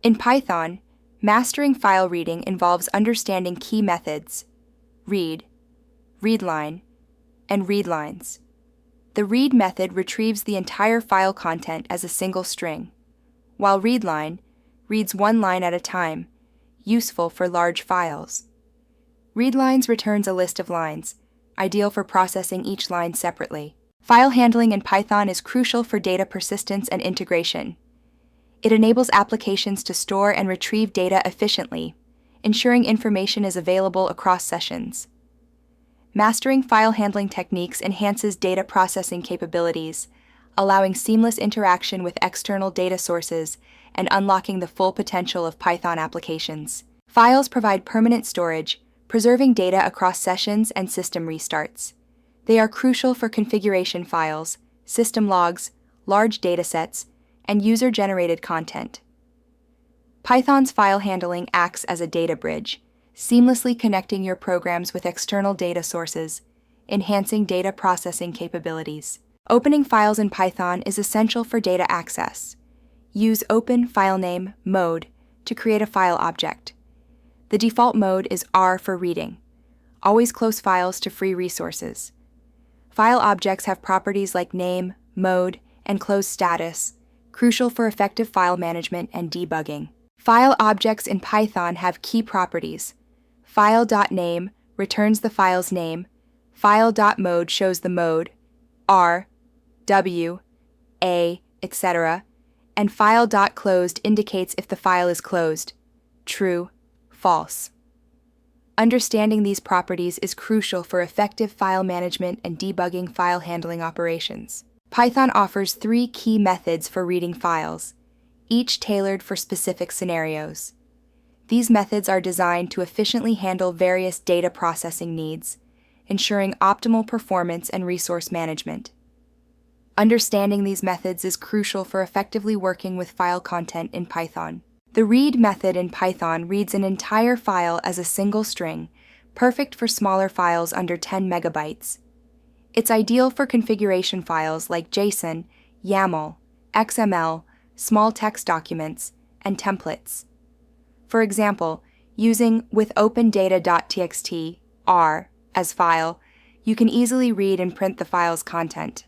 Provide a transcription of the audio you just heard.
In Python, mastering file reading involves understanding key methods: read, readline, and readlines. The read method retrieves the entire file content as a single string, while readline reads one line at a time, useful for large files. Readlines returns a list of lines, ideal for processing each line separately. File handling in Python is crucial for data persistence and integration. It enables applications to store and retrieve data efficiently, ensuring information is available across sessions. Mastering file handling techniques enhances data processing capabilities, allowing seamless interaction with external data sources and unlocking the full potential of Python applications. Files provide permanent storage, preserving data across sessions and system restarts. They are crucial for configuration files, system logs, large datasets, and user-generated content. Python's file handling acts as a data bridge, seamlessly connecting your programs with external data sources, enhancing data processing capabilities. Opening files in Python is essential for data access. Use Open FileName mode to create a file object. The default mode is R for reading. Always close files to free resources. File objects have properties like name, mode, and close status, crucial for effective file management and debugging. File objects in Python have key properties. File.name returns the file's name, file.mode shows the mode, R, W, A, etc., and file.closed indicates if the file is closed, true, false. Understanding these properties is crucial for effective file management and debugging file handling operations. Python offers 3 key methods for reading files, each tailored for specific scenarios. These methods are designed to efficiently handle various data processing needs, ensuring optimal performance and resource management. Understanding these methods is crucial for effectively working with file content in Python. The read method in Python reads an entire file as a single string, perfect for smaller files under 10 megabytes. It's ideal for configuration files like JSON, YAML, XML, small text documents, and templates. For example, using with OpenData.txt, R, as file, you can easily read and print the file's content.